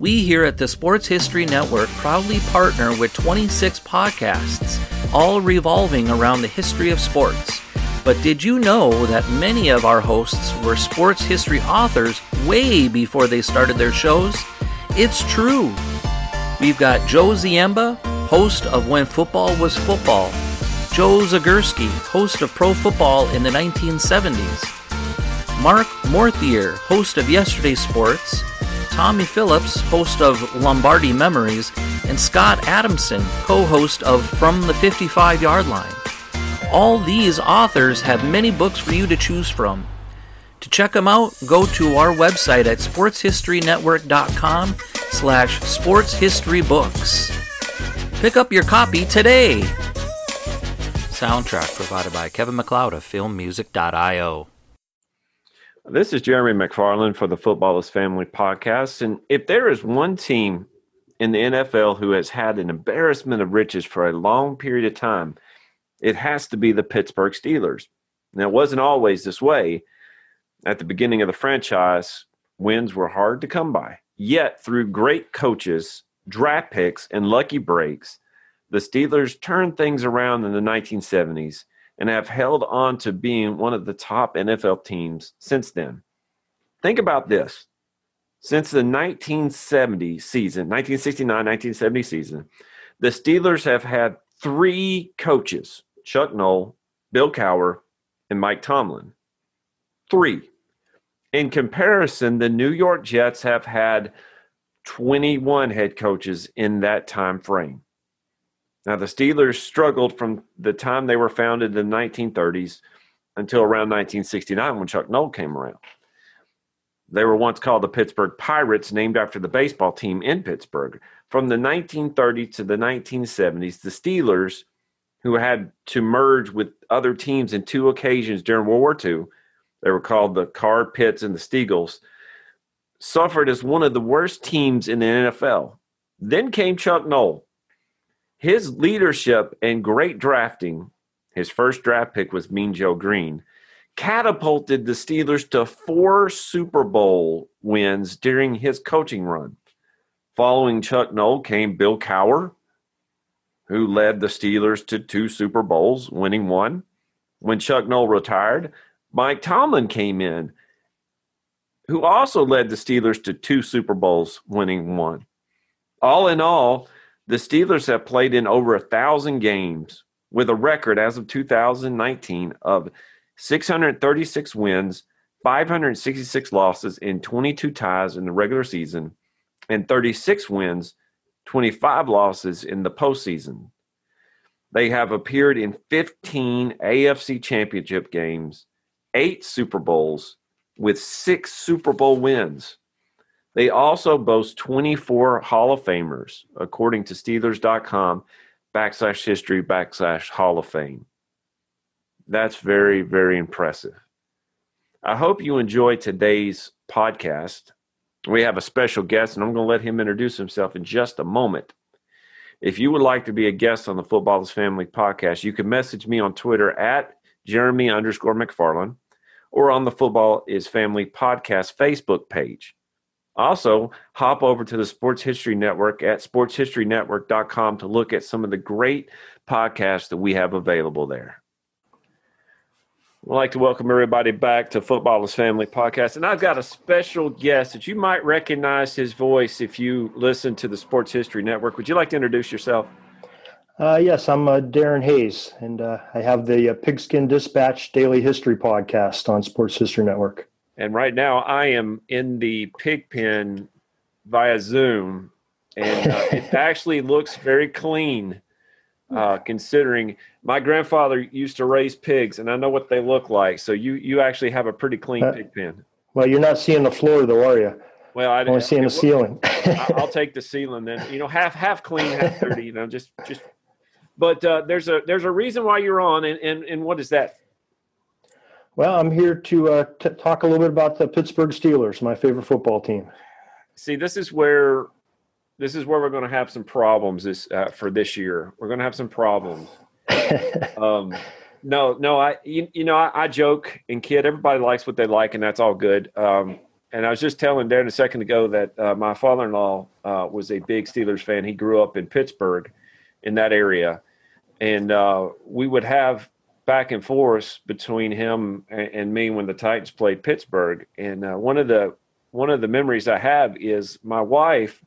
We here at the Sports History Network proudly partner with 26 podcasts, all revolving around the history of sports. But did you know that many of our hosts were sports history authors way before they started their shows? It's true. We've got Joe Ziemba, host of When Football Was Football, Joe Zagurski, host of Pro Football in the 1970s, Mark Morthier, host of Yesterday's Sports, Tommy Phillips, host of Lombardi Memories, and Scott Adamson, co-host of From the 55-Yard Line. All these authors have many books for you to choose from. To check them out, go to our website at sportshistorynetwork.com/sportshistorybooks. Pick up your copy today. Soundtrack provided by Kevin MacLeod of filmmusic.io. This is Jeremy McFarland for the Football is Family podcast. And if there is one team in the NFL who has had an embarrassment of riches for a long period of time, it has to be the Pittsburgh Steelers. Now, it wasn't always this way. At the beginning of the franchise, wins were hard to come by. Yet, through great coaches, draft picks, and lucky breaks, the Steelers turned things around in the 1970s and have held on to being one of the top NFL teams since then. Think about this. Since the 1970 season, 1969-1970 season, the Steelers have had three coaches, Chuck Noll, Bill Cowher, and Mike Tomlin. Three. In comparison, the New York Jets have had 21 head coaches in that time frame. Now, the Steelers struggled from the time they were founded in the 1930s until around 1969 when Chuck Noll came around. They were once called the Pittsburgh Pirates, named after the baseball team in Pittsburgh. From the 1930s to the 1970s, the Steelers, who had to merge with other teams in two occasions during World War II, they were called the Card Pits and the Steagles, suffered as one of the worst teams in the NFL. Then came Chuck Noll. His leadership and great drafting, his first draft pick was Mean Joe Green, catapulted the Steelers to 4 Super Bowl wins during his coaching run. Following Chuck Noll came Bill Cowher, who led the Steelers to 2 Super Bowls, winning 1. When Chuck Noll retired, Mike Tomlin came in, who also led the Steelers to 2 Super Bowls, winning 1. All in all, the Steelers have played in over 1,000 games with a record as of 2019 of 636 wins, 566 losses, and 22 ties in the regular season, and 36 wins, 25 losses in the postseason. They have appeared in 15 AFC championship games, 8 Super Bowls, with 6 Super Bowl wins. They also boast 24 Hall of Famers, according to Steelers.com/history/Hall of Fame. That's very, very impressive. I hope you enjoy today's podcast. We have a special guest, and I'm going to let him introduce himself in just a moment. If you would like to be a guest on the Football is Family podcast, you can message me on Twitter at Jeremy_McFarland or on the Football is Family podcast Facebook page. Also, hop over to the Sports History Network at sportshistorynetwork.com to look at some of the great podcasts that we have available there. I'd like to welcome everybody back to Football is Family podcast. And I've got a special guest that you might recognize his voice if you listen to the Sports History Network. Would you like to introduce yourself? Yes, I'm Darin Hayes, and I have the Pigskin Dispatch Daily History podcast on Sports History Network. And right now I am in the pig pen via Zoom, and it actually looks very clean, considering my grandfather used to raise pigs, and I know what they look like. So you actually have a pretty clean pig pen. Well, you're not seeing the floor, though, are you? Well, I'm only seeing the ceiling. I'll take the ceiling then. Half clean, half dirty. Just. But there's a reason why you're on, and what is that? Well, I'm here to talk a little bit about the Pittsburgh Steelers, my favorite football team. See, this is where we're going to have some problems for this year. We're going to have some problems. I joke and kid. Everybody likes what they like, and that's all good. And I was just telling Darin a second ago that my father-in-law was a big Steelers fan. He grew up in Pittsburgh, in that area, and we would have back and forth between him and me when the Titans played Pittsburgh. And one of the memories I have is my wife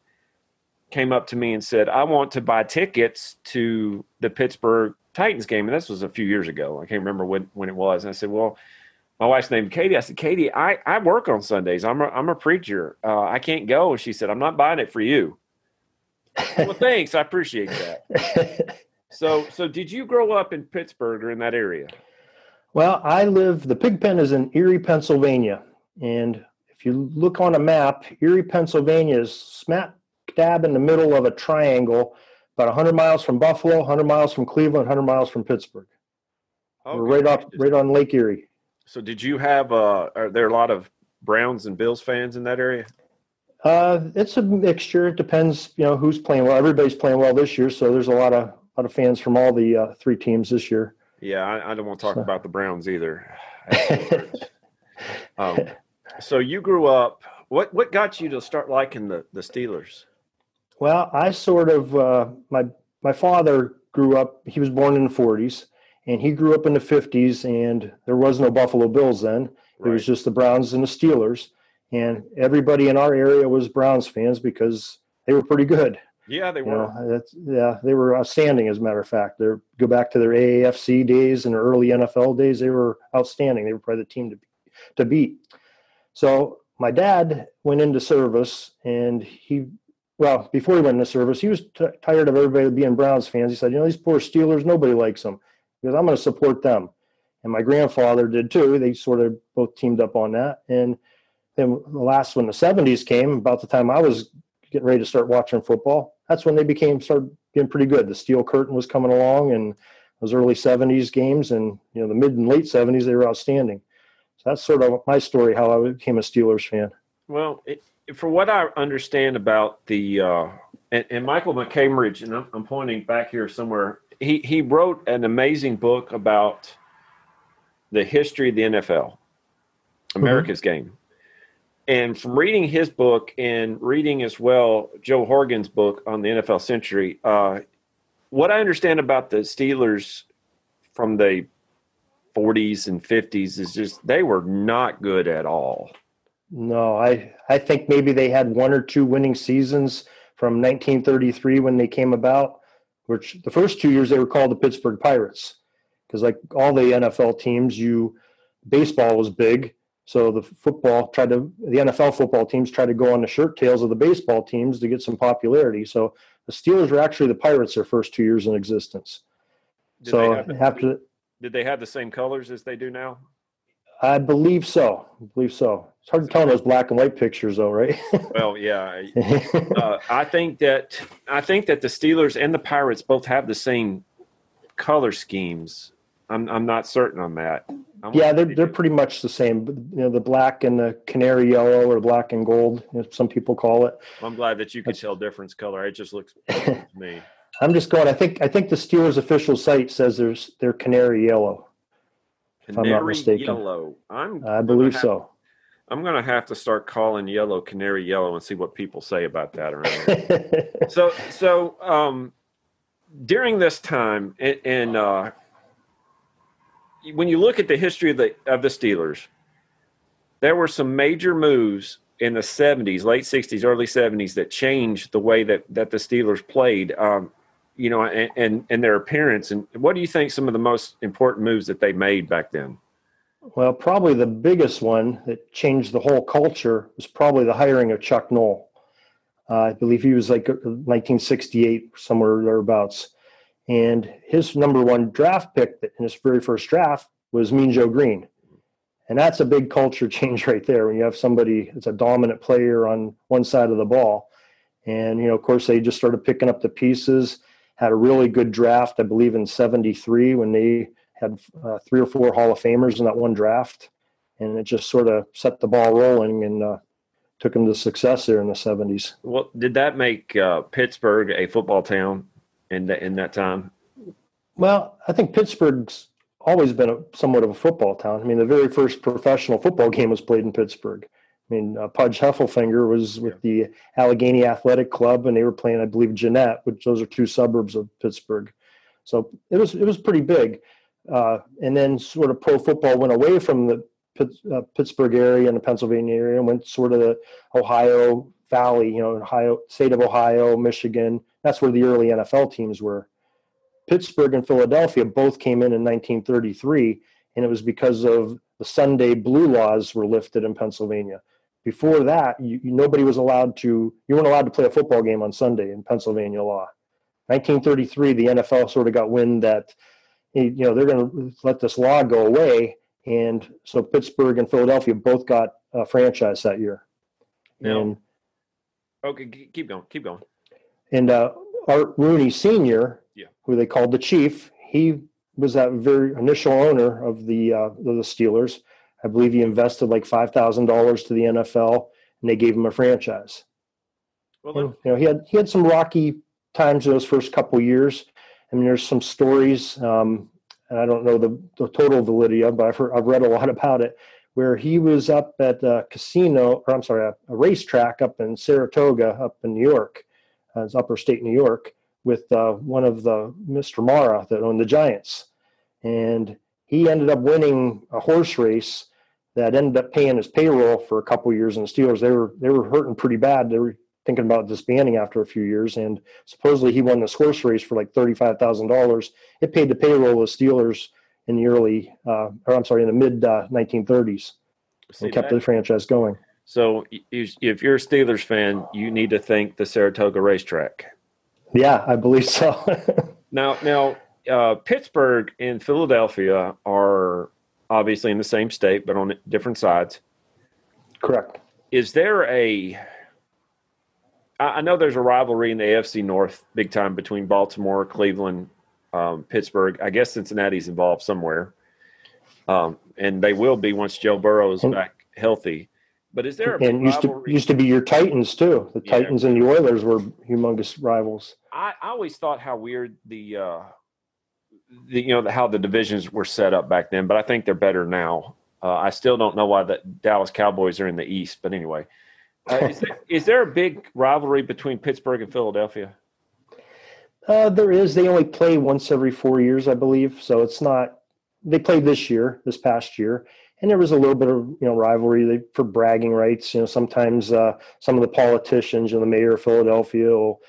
came up to me and said, "I want to buy tickets to the Pittsburgh Titans game." And this was a few years ago. I can't remember when it was. And I said, "Well," my wife's named Katie. I said, "Katie, I work on Sundays. I'm a preacher. I can't go." And she said, "I'm not buying it for you." Well, thanks. I appreciate that. So did you grow up in Pittsburgh or in that area? Well, the pig pen is in Erie, Pennsylvania. And if you look on a map, Erie, Pennsylvania is smack dab in the middle of a triangle, about 100 miles from Buffalo, 100 miles from Cleveland, 100 miles from Pittsburgh. Okay. We're right on Lake Erie. So did you have, are there a lot of Browns and Bills fans in that area? It's a mixture. It depends, who's playing well. Everybody's playing well this year, so there's a lot of fans from all the three teams this year. Yeah, I don't want to talk about the Browns either. So you grew up. What got you to start liking the Steelers? Well, I sort of my father grew up. He was born in the 40s, and he grew up in the 50s. And there was no Buffalo Bills then. It was just the Browns and the Steelers. And everybody in our area was Browns fans because they were pretty good. Yeah, they were. They were outstanding, as a matter of fact. Go back to their AAFC days and their early NFL days. They were outstanding. They were probably the team to beat. So my dad went into service, and before he went into service, he was tired of everybody being Browns fans. He said, these poor Steelers, nobody likes them. He goes, I'm going to support them. And my grandfather did too. They sort of both teamed up on that. And then when the 70s came, about the time I was getting ready to start watching football, that's when they started getting pretty good. The Steel Curtain was coming along, and those early 70s games, and the mid and late 70s, they were outstanding. So that's sort of my story, how I became a Steelers fan. Well, for what I understand about the and Michael McCambridge, and I'm pointing back here somewhere, he wrote an amazing book about the history of the NFL, America's game. And from reading his book and reading as well Joe Horgan's book on the NFL Century, what I understand about the Steelers from the 40s and 50s is just they were not good at all. No, I think maybe they had one or two winning seasons from 1933 when they came about, which the first 2 years they were called the Pittsburgh Pirates, because like all the NFL teams, baseball was big. So the NFL football teams tried to go on the shirt tails of the baseball teams to get some popularity. So the Steelers were actually the Pirates their first 2 years in existence. Did they have the same colors as they do now? I believe so. It's hard to tell in those black and white pictures, though, right? Well, yeah. I think that the Steelers and the Pirates both have the same color schemes. I'm not certain on that. Yeah, they're pretty much the same. The black and the canary yellow, or black and gold, some people call it. I'm glad that you can tell difference color. It just looks to me. I'm just going. I think the Steelers' official site says they're canary yellow. If I'm not mistaken. Yellow. I believe so. I'm going to have to start calling yellow canary yellow and see what people say about that around here. So during this time, and when you look at the history of the Steelers, there were some major moves in the 70s, late 60s, early 70s that changed the way that the Steelers played, and their appearance. And what do you think some of the most important moves that they made back then? Well, probably the biggest one that changed the whole culture was probably the hiring of Chuck Noll. I believe he was like 1968, somewhere thereabouts. And his number one draft pick in his very first draft was Mean Joe Green. And that's a big culture change right there when you have somebody that's a dominant player on one side of the ball. And, of course, they just started picking up the pieces, had a really good draft, I believe, in 73 when they had 3 or 4 Hall of Famers in that one draft. And it just sort of set the ball rolling and took them to success there in the 70s. Well, did that make Pittsburgh a football town in that time? Well, I think Pittsburgh's always been somewhat of a football town. I mean, the very first professional football game was played in Pittsburgh. I mean, Pudge Heffelfinger was with the Allegheny Athletic Club, and they were playing, I believe, Jeanette, which those are two suburbs of Pittsburgh. So it was pretty big. And then sort of pro football went away from the Pittsburgh area and the Pennsylvania area and went sort of the Ohio Valley, Ohio, state of Ohio, Michigan. That's where the early NFL teams were. Pittsburgh and Philadelphia both came in 1933, and it was because of the Sunday blue laws were lifted in Pennsylvania. Before that, nobody was allowed to, you weren't allowed to play a football game on Sunday in Pennsylvania law. 1933, the NFL sort of got wind that, they're going to let this law go away. And so Pittsburgh and Philadelphia both got a franchise that year. Now, okay, keep going. And Art Rooney Sr., who they called the Chief, he was that very initial owner of the Steelers. I believe he invested like $5,000 to the NFL, and they gave him a franchise. Well, and, he had some rocky times in those first couple of years. I mean, there's some stories, and I don't know the total validity of, but I've read a lot about it, where he was up at a racetrack up in Saratoga, up in New York, it's upper state New York, with one of the Mr. Mara that owned the Giants. And he ended up winning a horse race that ended up paying his payroll for a couple of years in the Steelers. They were hurting pretty bad. They were thinking about disbanding after a few years, and supposedly he won this horse race for like $35,000. It paid the payroll of the Steelers in the in the mid 1930s, and kept the franchise going. So if you're a Steelers fan, you need to thank the Saratoga racetrack. Yeah, I believe so. Now, Pittsburgh and Philadelphia are obviously in the same state, but on different sides. Correct. Is there I know there's a rivalry in the AFC North big time between Baltimore, Cleveland, Pittsburgh. I guess Cincinnati's involved somewhere. And they will be once Joe Burrow is back healthy. But is there a big rivalry? Used to be your Titans too. The Titans and the Oilers were humongous rivals. I always thought how weird how the divisions were set up back then, but I think they're better now. I still don't know why the Dallas Cowboys are in the East, but anyway. Is there a big rivalry between Pittsburgh and Philadelphia? There is. They only play once every 4 years, I believe. So it's not. They played this past year, and there was a little bit of rivalry for bragging rights. Sometimes some of the politicians, the mayor of Philadelphia will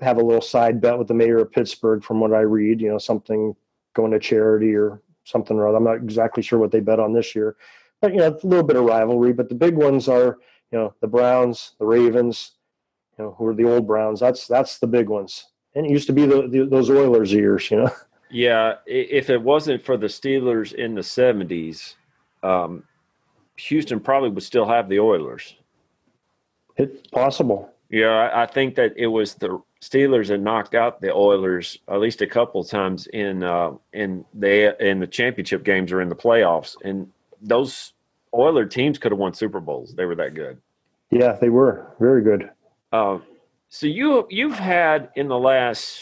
have a little side bet with the mayor of Pittsburgh. From what I read, something going to charity or something or other. I'm not exactly sure what they bet on this year, but a little bit of rivalry. But the big ones are. The Browns, the Ravens, who are the old Browns. That's the big ones. And it used to be those Oilers years, Yeah, if it wasn't for the Steelers in the 70s, Houston probably would still have the Oilers. It's possible. Yeah, I think that it was the Steelers that knocked out the Oilers at least a couple of times in the championship games or in the playoffs, and those Oiler teams could have won Super Bowls. They were that good. Yeah, they were very good. So you've had in the last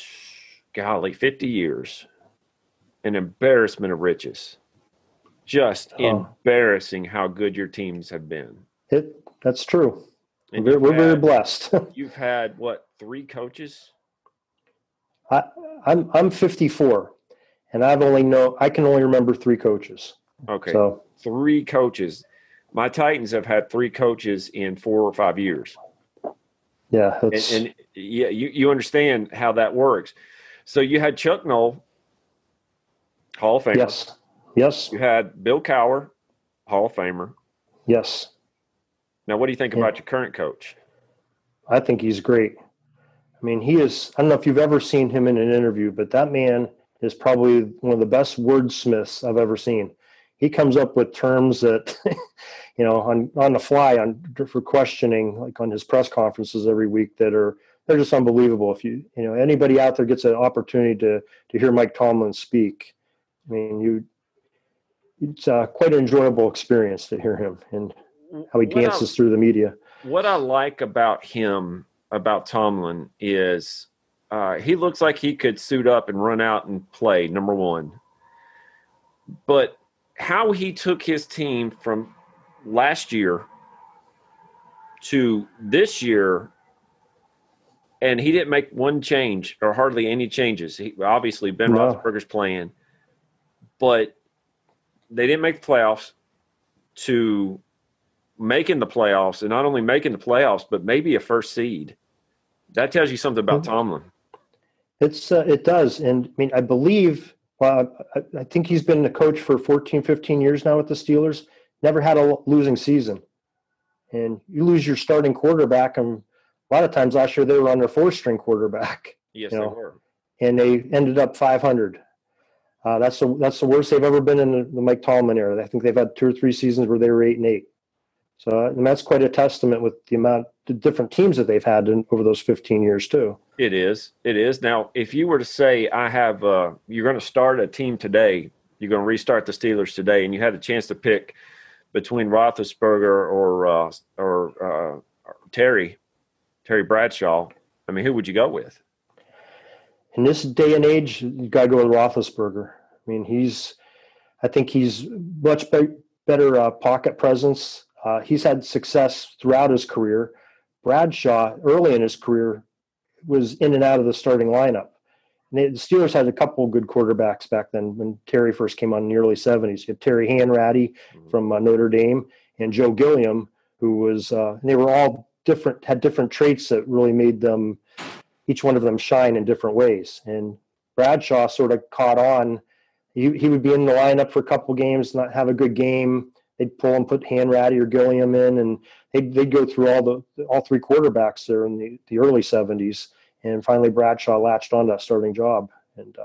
50 years an embarrassment of riches. Just embarrassing how good your teams have been. That's true. And we're very blessed. You've had what, 3 coaches? I'm 54, and I can only remember 3 coaches. Okay. So 3 coaches. My Titans have had 3 coaches in 4 or 5 years. Yeah. And you understand how that works. So you had Chuck Noll, Hall of Famer. Yes. You had Bill Cowher, Hall of Famer. Yes. Now, what do you think about your current coach? I think he's great. I mean, he is – I don't know if you've ever seen him in an interview, but that man is probably one of the best wordsmiths I've ever seen. He comes up with terms that, on the fly for questioning, like on his press conferences every week they're just unbelievable. If anybody out there gets an opportunity to hear Mike Tomlin speak, I mean, it's quite an enjoyable experience to hear him and how he dances through the media. What I like about him, about Tomlin, is he looks like he could suit up and run out and play, number one. But how he took his team from last year to this year, and he didn't make one change or hardly any changes. Obviously, Ben Roethlisberger's playing, but they didn't make the playoffs, to making the playoffs, and not only making the playoffs, but maybe a first seed. That tells you something about Tomlin. It does. And I mean, I believe, I think he's been the coach for 14, 15 years now with the Steelers, never had a losing season. And you lose your starting quarterback, and a lot of times last year they were on their fourth-string quarterback. Yes, they were. And they ended up 500. That's the worst they've ever been in the Mike Tomlin era. I think they've had 2 or 3 seasons where they were 8-8. So and that's quite a testament with the different teams that they've had over those 15 years too. It is. Now, if you were to say, you're going to start a team today, you're going to restart the Steelers today, and you had a chance to pick between Roethlisberger or Terry Bradshaw, I mean, who would you go with? In this day and age, you got to go with Roethlisberger. I mean, I think he's much better pocket presence. He's had success throughout his career. Bradshaw, early in his career, was in and out of the starting lineup. And the Steelers had a couple of good quarterbacks back then when Terry first came on in the early 70s. You had Terry Hanratty from Notre Dame and Joe Gilliam, who was they were all different, had different traits that really made them, each one of them, shine in different ways. And Bradshaw sort of caught on. He would be in the lineup for a couple games, not have a good game. They'd pull and put Hanratty or Gilliam in, and they'd go through all 3 quarterbacks there in the early 70s. And finally, Bradshaw latched on that starting job, and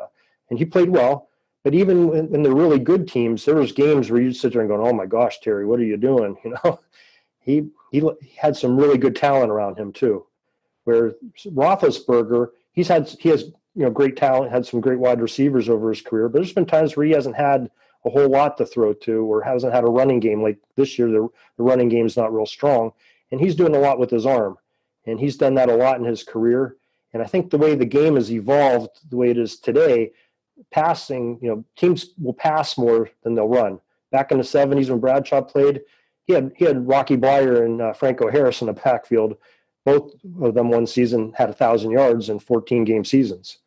he played well. But even in the really good teams, there was games where you'd sit there and go, "Oh my gosh, Terry, what are you doing?" You know, he had some really good talent around him too. Where Roethlisberger, he has great talent, had some great wide receivers over his career, but there's been times where he hasn't had a whole lot to throw to, or hasn't had a running game. Like this year, the running game's not real strong, and he's doing a lot with his arm, and he's done that a lot in his career. And I think the way the game has evolved, the way it is today, passing, teams will pass more than they'll run. Back in the 70s when Bradshaw played, he had Rocky Bleier and Franco Harris in the backfield. Both of them one season had 1,000 yards in 14-game seasons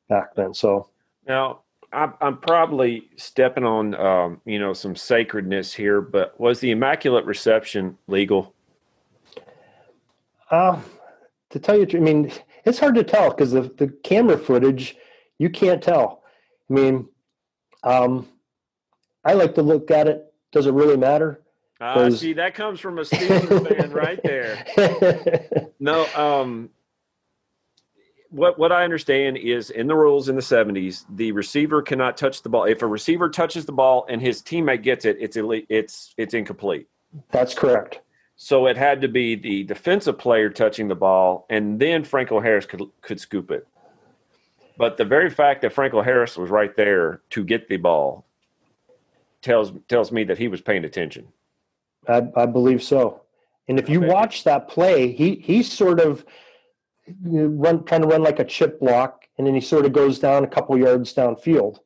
back then. So now I'm probably stepping on some sacredness here, but was the Immaculate Reception legal? To tell you the truth, I mean, it's hard to tell because the camera footage, you can't tell. I mean, I like to look at it. Does it really matter? See, that comes from a Steelers fan right there. No, what I understand is in the rules in the 70s, the receiver cannot touch the ball. If a receiver touches the ball and his teammate gets it, it's incomplete. That's correct. So it had to be the defensive player touching the ball, and then Franco Harris could scoop it. But the very fact that Franco Harris was right there to get the ball tells me that he was paying attention. I believe so. And if you watch that play, he sort of trying to run like a chip block, and then he sort of goes down a couple yards downfield.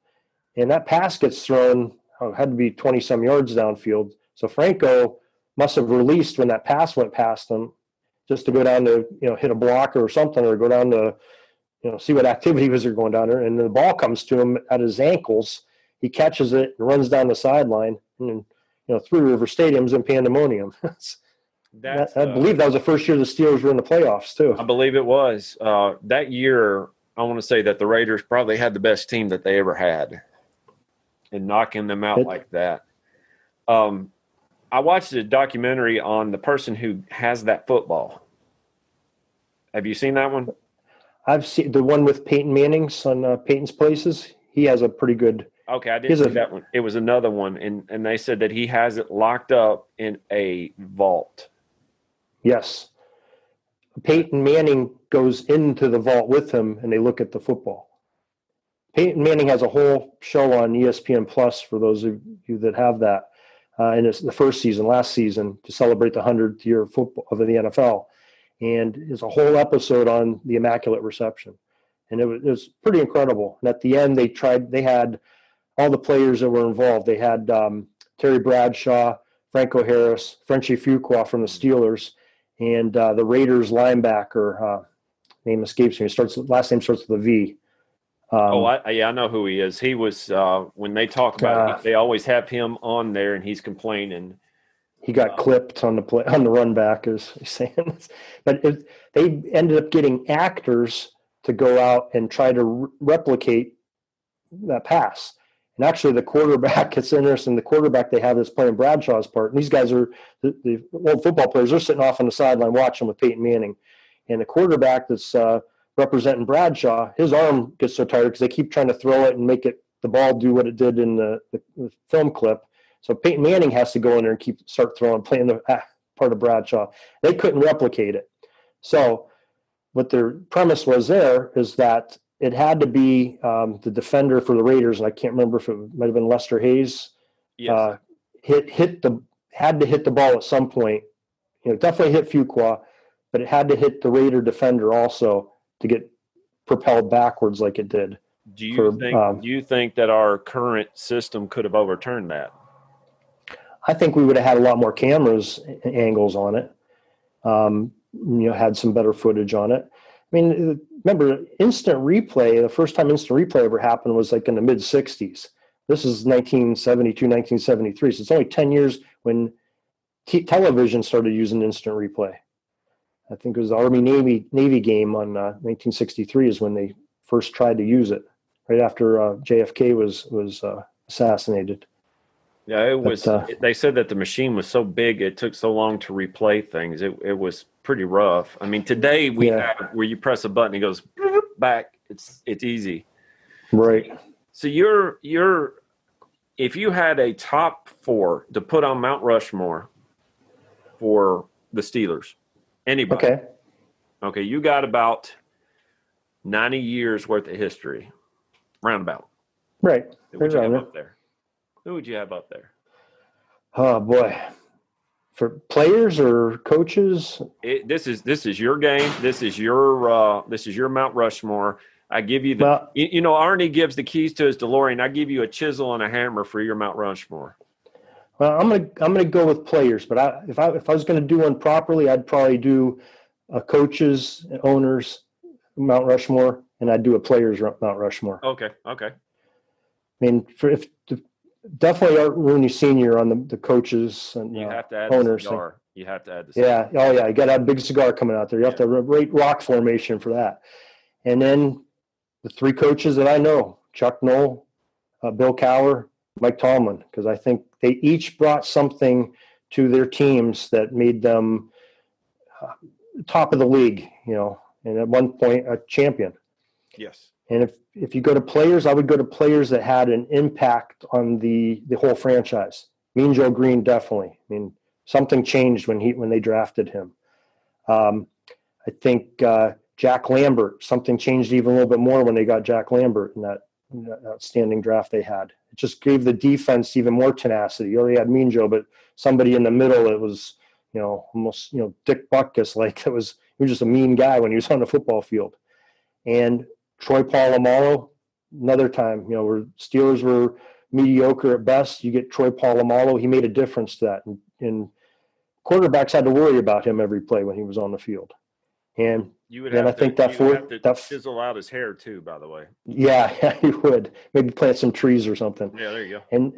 And that pass gets thrown, had to be 20-some yards downfield. So Franco must have released when that pass went past him just to go down to, hit a blocker or something, or go down to, see what activity was going down there. And the ball comes to him at his ankles. He catches it and runs down the sideline. And, Three River Stadium's in pandemonium. I believe that was the first year the Steelers were in the playoffs, too. I believe it was. That year, I want to say that the Raiders probably had the best team that they ever had, and knocking them out like that. I watched a documentary on the person who has that football. Have you seen that one? I've seen the one with Peyton Manning's on Peyton's Places. He has a pretty good. Okay, I didn't see that one. It was another one, and they said that he has it locked up in a vault. Yes. Peyton Manning goes into the vault with him, and they look at the football. Peyton Manning has a whole show on ESPN Plus for those of you that have that. And it's the first season, last season, to celebrate the 100th year of football of the NFL. And it's a whole episode on the Immaculate Reception. And it was pretty incredible. And at the end, they had all the players that were involved. They had Terry Bradshaw, Franco Harris, Frenchie Fuqua from the Steelers, and the Raiders linebacker, name escapes me. Last name starts with a V. I know who he is. He was when they talk about it, they always have him on there, and he's complaining. He got clipped on the run back, as he's saying. But they ended up getting actors to go out and try to replicate that pass. And actually, the quarterback, it's interesting, the quarterback they have is playing Bradshaw's part. And these guys are the old football players. They're sitting off on the sideline watching with Peyton Manning. And the quarterback that's representing Bradshaw, his arm gets so tired because they keep trying to throw it and make the ball do what it did in the film clip. So Peyton Manning has to go in there and start throwing, playing the part of Bradshaw. They couldn't replicate it. So what their premise was there is that it had to be the defender for the Raiders, and I can't remember if it might have been Lester Hayes. Yes. Had to hit the ball at some point. Definitely hit Fuqua, but it had to hit the Raider defender also to get propelled backwards like it did. Do you think that our current system could have overturned that? I think we would have had a lot more cameras angles on it. Had some better footage on it. I mean, remember, instant replay, the first time instant replay ever happened was like in the mid-'60s. This is 1972, 1973. So it's only 10 years when television started using instant replay. I think it was the Army-Navy game on 1963 is when they first tried to use it, right after JFK was assassinated. Yeah, it was. They said that the machine was so big, it took so long to replay things. It was pretty rough. I mean, today we have where you press a button, it goes back. It's easy, right? So if you had a top 4 to put on Mount Rushmore for the Steelers, anybody? Okay, you got about 90 years worth of history, roundabout. Right. Who would you have up there? Who would you have up there? Oh boy, for players or coaches? This is your game. This is your Mount Rushmore. I give you Arnie gives the keys to his DeLorean. I give you a chisel and a hammer for your Mount Rushmore. Well, I'm gonna go with players, but if I was gonna do one properly, I'd probably do a coaches, owners Mount Rushmore, and I'd do a players Mount Rushmore. Okay. I mean, definitely Art Rooney Sr. on the coaches and you have to add owners. The cigar. You have to add the cigar. Yeah. Oh yeah. You got to have a big cigar coming out there. You have to have a great rock formation for that. And then the 3 coaches that I know, Chuck Noll, Bill Cowher, Mike Tomlin, because I think they each brought something to their teams that made them top of the league, and at one point a champion. Yes. And if you go to players, I would go to players that had an impact on the whole franchise. Mean Joe Green, definitely. I mean, something changed when they drafted him. I think Jack Lambert, something changed even a little bit more when they got Jack Lambert in that outstanding draft they had. It just gave the defense even more tenacity. You already had Mean Joe, but somebody in the middle that was, almost, Dick Butkus, like he was just a mean guy when he was on the football field. And Troy Polamalu, another time, where Steelers were mediocre at best, you get Troy Polamalu. He made a difference to that. And quarterbacks had to worry about him every play when he was on the field. And I think that chisel out his hair too, by the way. Yeah, he would. Maybe plant some trees or something. Yeah, there you go. And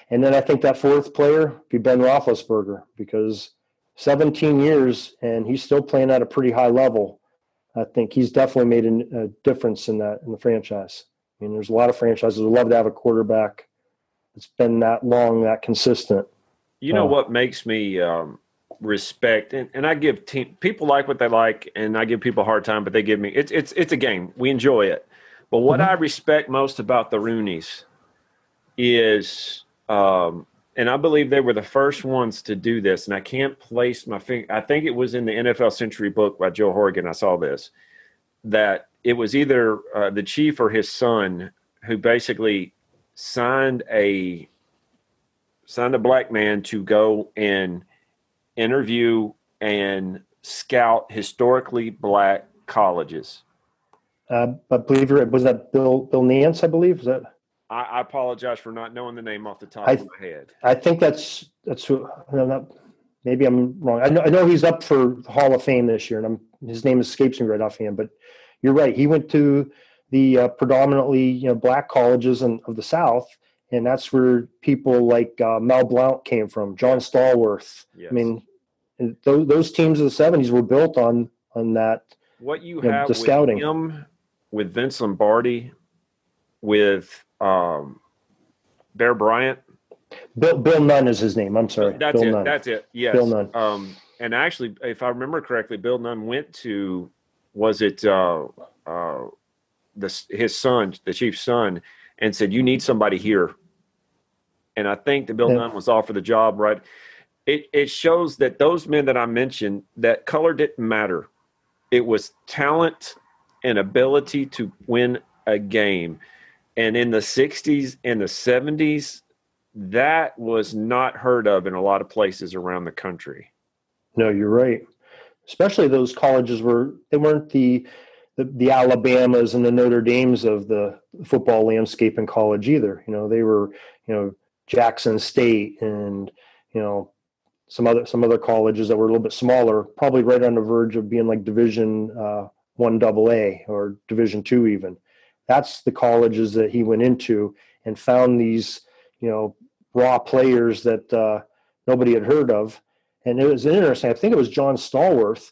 and then I think that 4th player would be Ben Roethlisberger, because 17 years and he's still playing at a pretty high level. I think he's definitely made a difference in the franchise. I mean, there's a lot of franchises who love to have a quarterback that's been that long, that consistent. You know what makes me respect, and I give people like what they like, and I give people a hard time, but they give me it's a game. We enjoy it. But what I respect most about the Rooneys is, and I believe they were the first ones to do this, and I can't place my finger. I think it was in the NFL Century book by Joe Horgan. I saw this, that it was either the chief or his son who basically signed a black man to go and interview and scout historically black colleges. I believe was that Bill Nance, I believe? Is that? I apologize for not knowing the name off the top of my head. I think that's who. Is maybe I'm wrong. I know he's up for the Hall of Fame this year, and his name escapes me right offhand. But you're right. He went to the predominantly black colleges of the South, and that's where people like Mel Blount came from, John Stallworth. Yes. I mean, those teams of the '70s were built on that. What you have the with scouting. him, with Vince Lombardi, with Bear Bryant. Bill Nunn is his name. I'm sorry. That's Bill it. Nunn. That's it. Yes. Bill Nunn. And actually, if I remember correctly, Bill Nunn went to, was it his son, the chief's son, and said, "You need somebody here." And I think that Bill Nunn was offered the job, right? It shows that those men that I mentioned, that color didn't matter. It was talent and ability to win a game. And in the 60s and the 70s, that was not heard of in a lot of places around the country. No, you're right. Especially those colleges they weren't the Alabamas and the Notre Dames of the football landscape in college either. They were, Jackson State and, some other colleges that were a little bit smaller, probably right on the verge of being like Division 1 AA or Division 2 even. That's the colleges that he went into and found these, raw players that nobody had heard of. And it was interesting. I think it was John Stallworth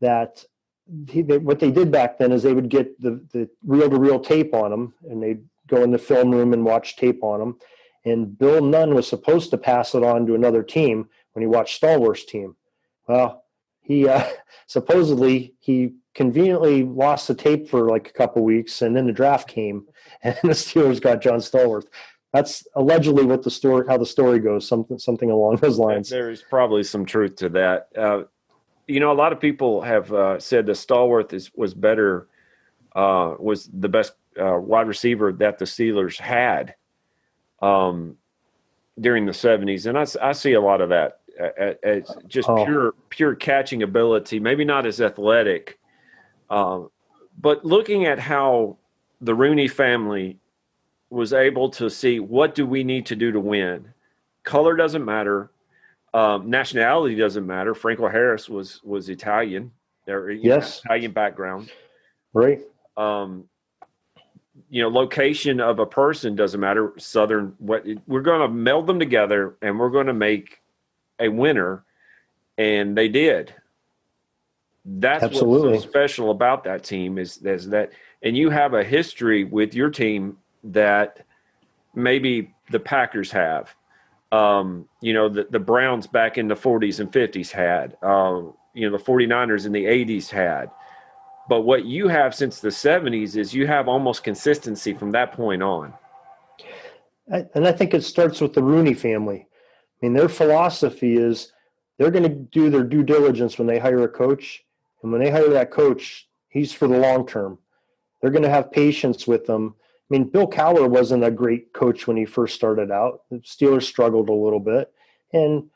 that what they did back then is they would get the reel-to-reel tape on them, and they'd go in the film room and watch tape on them. And Bill Nunn was supposed to pass it on to another team when he watched Stallworth's team. Well, he supposedly he conveniently lost the tape for like a couple weeks, and then the draft came, and the Steelers got John Stallworth. That's allegedly how the story goes, something along those lines. There is probably some truth to that. A lot of people have said that Stallworth was the best wide receiver that the Steelers had during the 70s. And I see a lot of that as just pure catching ability, maybe not as athletic. But looking at how the Rooney family was able to see what do we need to do to win. Color doesn't matter. Nationality doesn't matter. Franco Harris was Italian. Yes. Italian background. Right. Location of a person doesn't matter. Southern, we're going to meld them together and we're going to make a winner. And they did. That's Absolutely. what's so special about that team is that, and you have a history with your team that maybe the Packers have, the Browns back in the 40s and 50s had, the 49ers in the 80s had. But what you have since the 70s is you have almost consistency from that point on. And I think it starts with the Rooney family. I mean, their philosophy is they're going to do their due diligence when they hire a coach. And when they hire that coach, he's for the long term. They're going to have patience with them. I mean, Bill Cowher wasn't a great coach when he first started out. The Steelers struggled a little bit. And,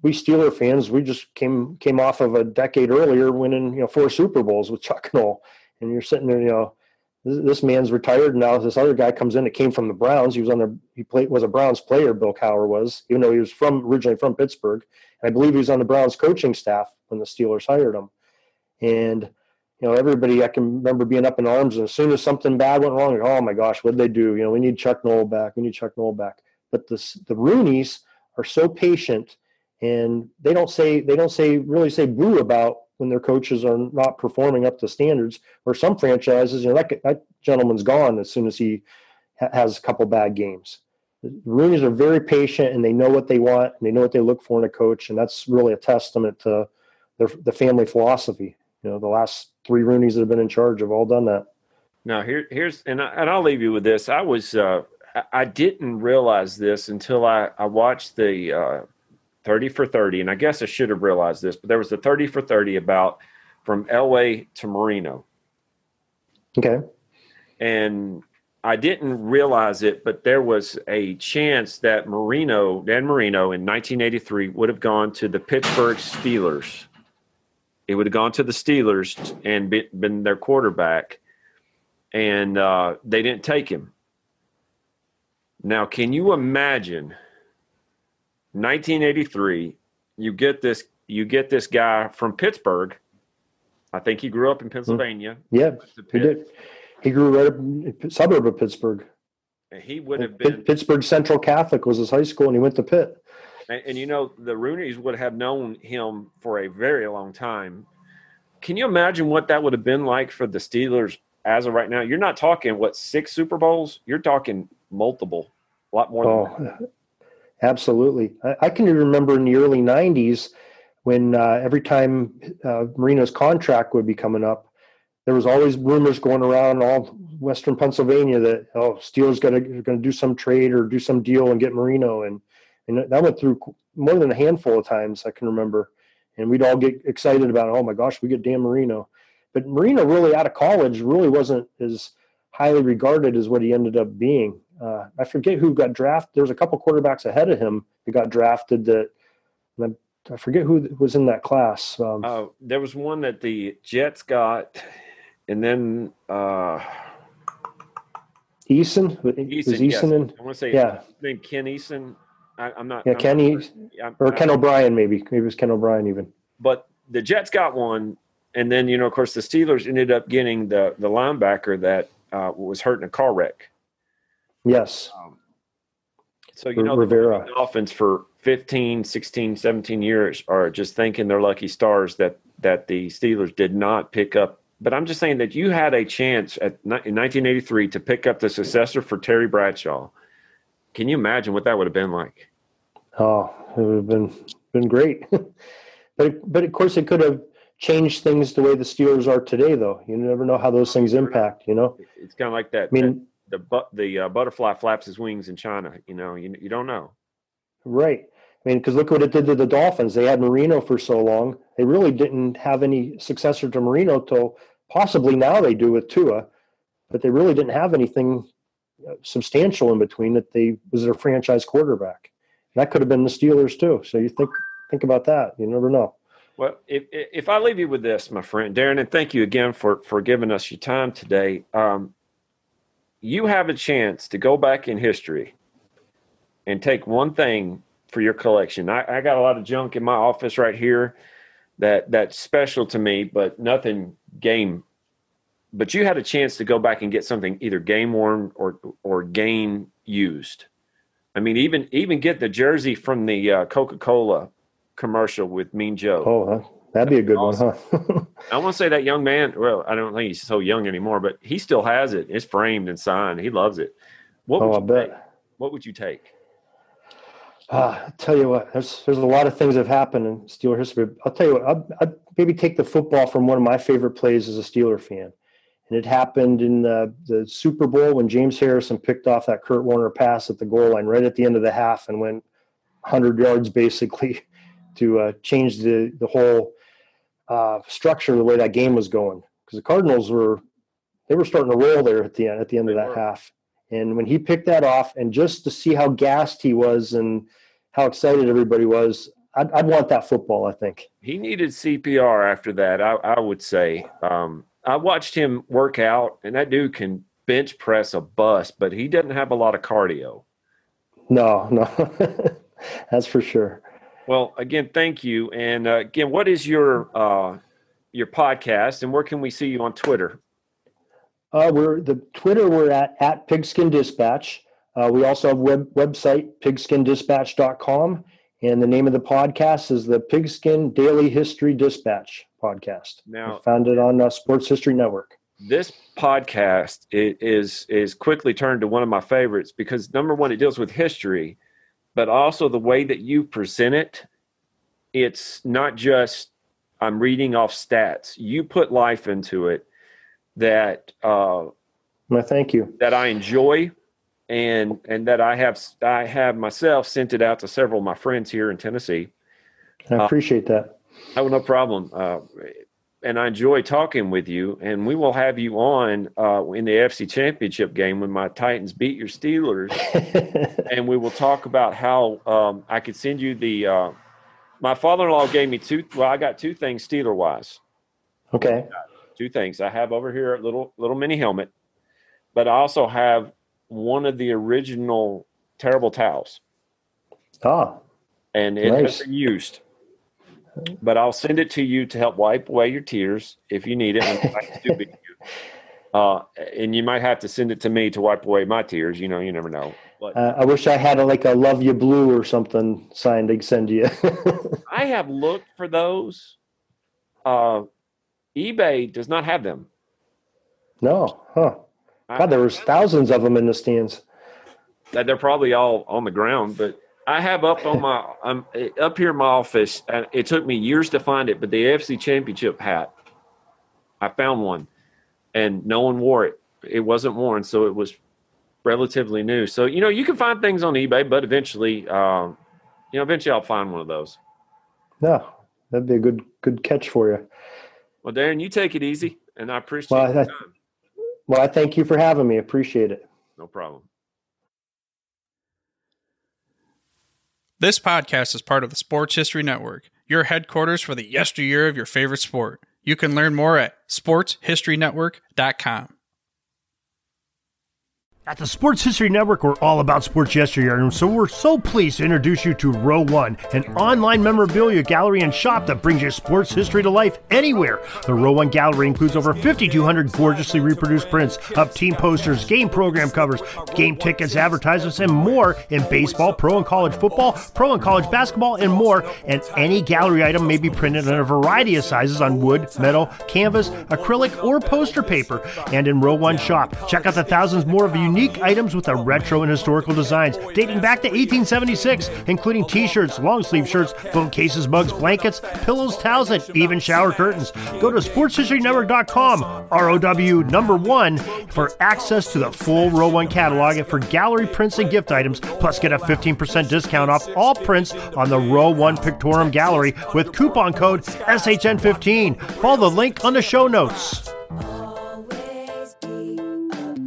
we Steeler fans, we just came off of a decade earlier winning, 4 Super Bowls with Chuck Noll. And you're sitting there, this man's retired. And now this other guy comes in that came from the Browns. He was a Browns player, Bill Cowher was, even though he was originally from Pittsburgh. And I believe he was on the Browns coaching staff when the Steelers hired him. And, everybody, I can remember being up in arms, and as soon as something bad went wrong, oh my gosh, what did they do? We need Chuck Noll back. But the Rooneys are so patient, and they don't really say boo about when their coaches are not performing up to standards. Or some franchises, that gentleman's gone as soon as he has a couple bad games. The Rooneys are very patient, and they know what they want, and they know what they look for in a coach, and that's really a testament to the family philosophy. The last 3 Rooneys that have been in charge have all done that. Now here's and I'll leave you with this. I didn't realize this until I watched the 30 for 30, and I guess I should have realized this, but there was the 30 for 30 about from Elway to Marino. Okay. And I didn't realize it, but there was a chance that Dan Marino in 1983 would have gone to the Pittsburgh Steelers. He would have gone to the Steelers and been their quarterback, and they didn't take him. Now, can you imagine 1983, you get this guy from Pittsburgh. I think he grew up in Pennsylvania. Yeah, he did. He grew right up in a suburb of Pittsburgh. And he would have been Pittsburgh Central Catholic was his high school, and he went to Pitt. And the Rooneys would have known him for a very long time. Can you imagine what that would have been like for the Steelers as of right now? You're not talking, 6 Super Bowls? You're talking multiple, a lot more than that. Absolutely. I can remember in the early 90s when every time Marino's contract would be coming up, there was always rumors going around all Western Pennsylvania that, Steelers are going to do some trade or do some deal and get Marino. And that went through more than a handful of times I can remember. And we'd all get excited about, oh, my gosh, we get Dan Marino. But Marino really out of college really wasn't as highly regarded as what he ended up being. I forget who got drafted. There was a couple quarterbacks ahead of him that got drafted I forget who was in that class. There was one that the Jets got, and then Eason? Was Eason yes. in? I want to say then Ken Eason. I'm not. Yeah, Ken O'Brien maybe. Maybe it was Ken O'Brien even. But the Jets got one, and then of course the Steelers ended up getting the linebacker that was hurt in a car wreck. Yes. So Rivera. The Dolphins for 15, 16, 17 years are just thinking they're lucky stars that the Steelers did not pick up. But I'm just saying that you had a chance in 1983 to pick up the successor for Terry Bradshaw. Can you imagine what that would have been like? Oh, it would have been great. but of course it could have changed things the way the Steelers are today, though. You never know how those things impact, It's kind of like that. I mean, the butterfly flaps his wings in China. You don't know. Right. I mean, because look what it did to the Dolphins. They had Marino for so long. They really didn't have any successor to Marino till possibly now they do with Tua, but they really didn't have anything substantial in between that was their franchise quarterback. And that could have been the Steelers too. So you think about that. You never know. Well, if I leave you with this, my friend, Darin, and thank you again for giving us your time today. You have a chance to go back in history and take one thing for your collection. I got a lot of junk in my office right here that's special to me, but nothing game. But you had a chance to go back and get something either game worn or game used. I mean, even get the jersey from the Coca-Cola commercial with Mean Joe. Oh, that'd be a good one, huh? I want to say that young man, well, I don't think he's so young anymore, but he still has it. It's framed and signed. He loves it. I bet. What would you take? I tell you what, there's a lot of things that have happened in Steeler history. I'll tell you what, I'd maybe take the football from one of my favorite plays as a Steeler fan. And it happened in the Super Bowl when James Harrison picked off that Kurt Warner pass at the goal line right at the end of the half and went 100 yards basically to change the whole structure of the way that game was going. Because the Cardinals were starting to roll there at the end of that half. And when he picked that off, and just to see how gassed he was and how excited everybody was, I'd want that football, I think. He needed CPR after that, I would say. I watched him work out, and that dude can bench press a bus, but he doesn't have a lot of cardio. No, that's for sure. Well, again, thank you. And again, what is your podcast, and where can we see you on Twitter? We're at Pigskin Dispatch. We also have website pigskindispatch.com, and the name of the podcast is the Pigskin Daily History Dispatch podcast. Now, I found it on Sports History Network. This podcast is quickly turned to one of my favorites because, number one, it deals with history, but also the way that you present it. It's not just I'm reading off stats. You put life into it that thank you. That I enjoy, and that I have myself sent it out to several of my friends here in Tennessee. I appreciate that. Oh, no problem. And I enjoy talking with you, and we will have you on in the AFC Championship game when my Titans beat your Steelers, and we will talk about how I could send you the my father-in-law gave me I got two things Steeler-wise. Okay. Two things. I have over here a little mini helmet, but I also have one of the original terrible towels. Ah. And it nice. has been used. but I'll send it to you to help wipe away your tears if you need it. I can still be you. And you might have to send it to me to wipe away my tears. You never know. But I wish I had a Love You Blue or something signed to send you. I have looked for those. eBay does not have them. No, huh? God, there was thousands of them in the stands. They're probably all on the ground, but I have up on my up here in my office. And it took me years to find it, but the AFC Championship hat, I found one, and no one wore it. It wasn't worn, so it was relatively new. So you can find things on eBay, but eventually, eventually I'll find one of those. No, that'd be a good catch for you. Well, Darin, you take it easy, and I appreciate your time. Well, I thank you for having me. Appreciate it. No problem. This podcast is part of the Sports History Network, your headquarters for the yesteryear of your favorite sport. You can learn more at sportshistorynetwork.com. At the Sports History Network, we're all about sports yesteryear, and so we're so pleased to introduce you to Row One, an online memorabilia gallery and shop that brings your sports history to life anywhere. The Row One gallery includes over 5,200 gorgeously reproduced prints of team posters, game program covers, game tickets, advertisements, and more in baseball, pro and college football, pro and college basketball, and more. And any gallery item may be printed in a variety of sizes on wood, metal, canvas, acrylic, or poster paper. And in Row One shop, check out the thousands more of unique items with the retro and historical designs dating back to 1876, including t-shirts, long sleeve shirts, phone cases, mugs, blankets, pillows, towels, and even shower curtains. Go to sportshistorynetwork.com, ROW1, for access to the full Row One catalog and for gallery prints and gift items, plus get a 15% discount off all prints on the Row One Pictorum Gallery with coupon code SHN15. Follow the link on the show notes. Always be up.